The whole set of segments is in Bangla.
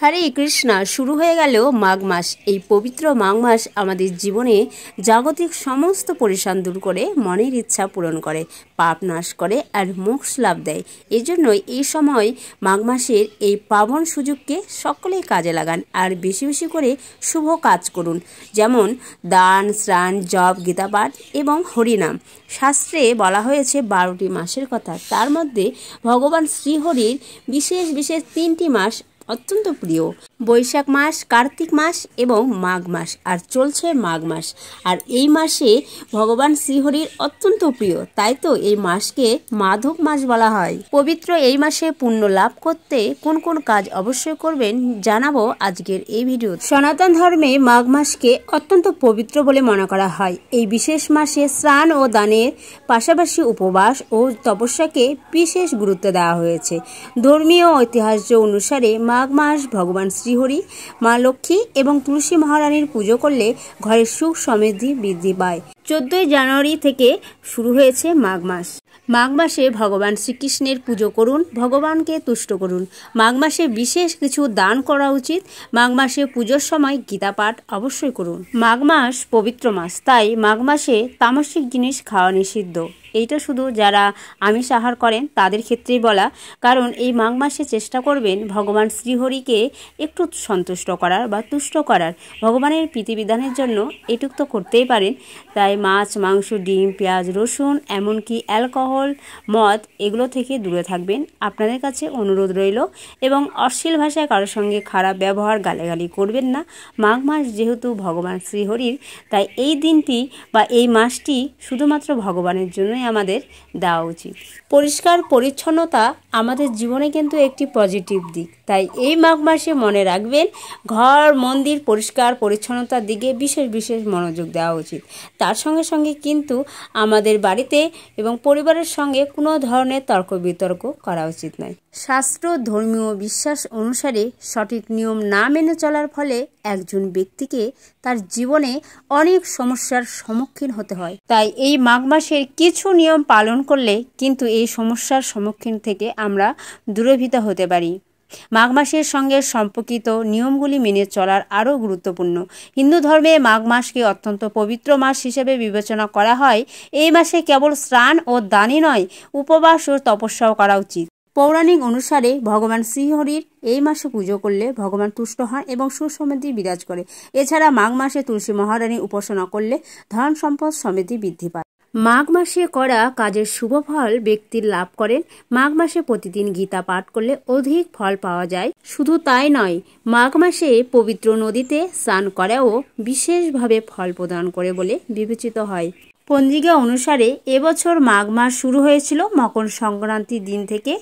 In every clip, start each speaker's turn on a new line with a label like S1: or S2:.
S1: হরে কৃষ্ণা। শুরু হয়ে গেল মাঘ মাস। এই পবিত্র মাঘ মাস আমাদের জীবনে জাগতিক সমস্ত পরিশান দূর করে মনের ইচ্ছা পূরণ করে, পাপ নাশ করে আর মোক্ষ লাভ দেয়। এই জন্যই এই সময় মাঘ মাসের এই পাবন সুযোগকে সকলেই কাজে লাগান আর বেশি বেশি করে শুভ কাজ করুন, যেমন দান, স্নান, জপ, গীতাপাঠ এবং হরিনাম। শাস্ত্রে বলা হয়েছে 12টি মাসের কথা, তার মধ্যে ভগবান শ্রীহরির বিশেষ বিশেষ 3টি মাস অত্যন্ত প্রিয়: বৈশাখ মাস, কার্তিক মাস এবং মাঘ মাস। আর চলছে মাঘ মাস, আর এই মাসে ভগবান শ্রীহরির অত্যন্ত প্রিয়, তাই তো এই মাসকে মাধব মাস বলা হয়। পবিত্র এই মাসে পুণ্য লাভ করতে কোন কোন কাজ অবশ্যই করবেন জানাবো আজকের এই ভিডিও। সনাতন ধর্মে মাঘ মাসকে অত্যন্ত পবিত্র বলে মনে করা হয়। এই বিশেষ মাসে স্নান ও দানের পাশাপাশি উপবাস ও তপস্যাকে বিশেষ গুরুত্ব দেওয়া হয়েছে। ধর্মীয় ঐতিহ্য অনুসারে মাঘ মাস ভগবান শ্রীহরি, মা লক্ষ্মী এবং তুলসী মহারানীর পুজো করলে ঘরের সুখ সমৃদ্ধি বৃদ্ধি পায়। 14 জানুয়ারি থেকে শুরু হয়েছে মাঘ মাস। মাঘ মাসে ভগবান শ্রীকৃষ্ণের পুজো করুন, ভগবানকে তুষ্ট করুন। মাঘ মাসে বিশেষ কিছু দান করা উচিত। মাঘ মাসে পুজোর সময় গীতা পাঠ অবশ্যই করুন। মাঘ মাস পবিত্র মাস, তাই মাঘ মাসে তামসিক জিনিস খাওয়া নিষিদ্ধ। এইটা শুধু যারা আমিষ আহার করেন তাদের ক্ষেত্রেই বলা, কারণ এই মাঘ মাসে চেষ্টা করবেন ভগবান শ্রীহরিকে একটু সন্তুষ্ট করার বা তুষ্ট করার। ভগবানের প্রীতিবিধানের জন্য এটুক তো করতেই পারেন। তাই মাছ, মাংস, ডিম, পেঁয়াজ, রসুন, এমনকি অ্যালকোহল, মদ এগুলো থেকে দূরে থাকবেন, আপনাদের কাছে অনুরোধ রইল। এবং অশ্লীল ভাষায় কারোর সঙ্গে খারাপ ব্যবহার, গালাগালি করবেন না। মাঘ মাস যেহেতু ভগবান শ্রীহরির, তাই এই দিনটি বা এই মাসটি শুধুমাত্র ভগবানের জন্য আমাদের দেওয়া উচিত। পরিষ্কার পরিচ্ছন্নতা আমাদের জীবনে কিন্তু একটি পজিটিভ দিক, তাই এই মাঘ মাসে মনে রাখবেন ঘর, মন্দির পরিষ্কার পরিচ্ছন্নতার দিকে বিশেষ বিশেষ মনোযোগ দেওয়া উচিত। তার সঙ্গে সঙ্গে কিন্তু আমাদের বাড়িতে এবং পরিবারের সঙ্গে কোনো ধরনের তর্ক বিতর্ক করা উচিত নয়। শাস্ত্র ধর্মীয় বিশ্বাস অনুসারে সঠিক নিয়ম না মেনে চলার ফলে একজন ব্যক্তিকে তার জীবনে অনেক সমস্যার সম্মুখীন হতে হয়। তাই এই মাঘ মাসের কিছু নিয়ম পালন করলে কিন্তু এই সমস্যার সম্মুখীন থেকে আমরা দূরীভূত হতে পারি। মাঘ মাসের সঙ্গে সম্পর্কিত নিয়মগুলি মেনে চলার আরও গুরুত্বপূর্ণ। হিন্দু ধর্মে মাঘ মাসকে অত্যন্ত পবিত্র মাস হিসেবে বিবেচনা করা হয়। এই মাসে কেবল স্নান ও দানই নয়, উপবাস ও তপস্যাও করা উচিত। পৌরাণিক অনুসারে ভগবান শ্রীহরির এই মাসে পুজো করলে ভগবান তুষ্ট হন এবং সুসমৃদ্ধি বিরাজ করে। এছাড়া মাঘ মাসে তুলসী মহারানীর উপাসনা করলে ধন সম্পদ সমৃদ্ধি বৃদ্ধি পায়। মাঘ মাসে করা কাজের শুভ ফল ব্যক্তির লাভ করেন। মাঘ মাসে প্রতিদিন গীতা পাঠ করলে অধিক ফল পাওয়া যায়। শুধু তাই নয়, মাঘ মাসে পবিত্র নদীতে স্নান করাও বিশেষভাবে ফল প্রদান করে বলে বিবেচিত হয়। পঞ্জিকা অনুসারে এবছর মাঘ মাস শুরু হয়েছিল মকর সংক্রান্তির দিন থেকে।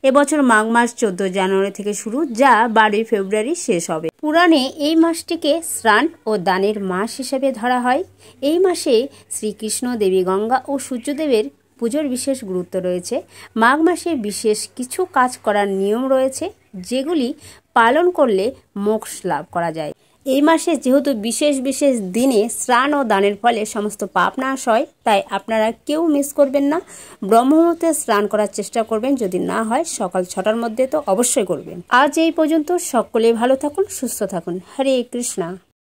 S1: এবছর মাঘ মাস 14 জানুয়ারি থেকে শুরু, যা 12 ফেব্রুয়ারি শেষ হবে। পুরাণে এই মাসটিকে স্নান ও দানের মাস হিসেবে ধরা হয়। এই মাসে শ্রীকৃষ্ণ, দেবী গঙ্গা ও সূর্যদেবের পুজোর বিশেষ গুরুত্ব রয়েছে। মাঘ মাসে বিশেষ কিছু কাজ করার নিয়ম রয়েছে, যেগুলি পালন করলে মোক্ষ লাভ করা যায়। এই মাসে যেহেতু বিশেষ বিশেষ দিনে স্নান ও দানের ফলে সমস্ত পাপ নাশ হয়, তাই আপনারা কেউ মিস করবেন না। ব্রহ্মমুহূর্তে স্নান করার চেষ্টা করবেন, যদি না হয় সকাল 6টার মধ্যে তো অবশ্যই করবেন। আজ এই পর্যন্ত। সকলে ভালো থাকুন, সুস্থ থাকুন। হরে কৃষ্ণা।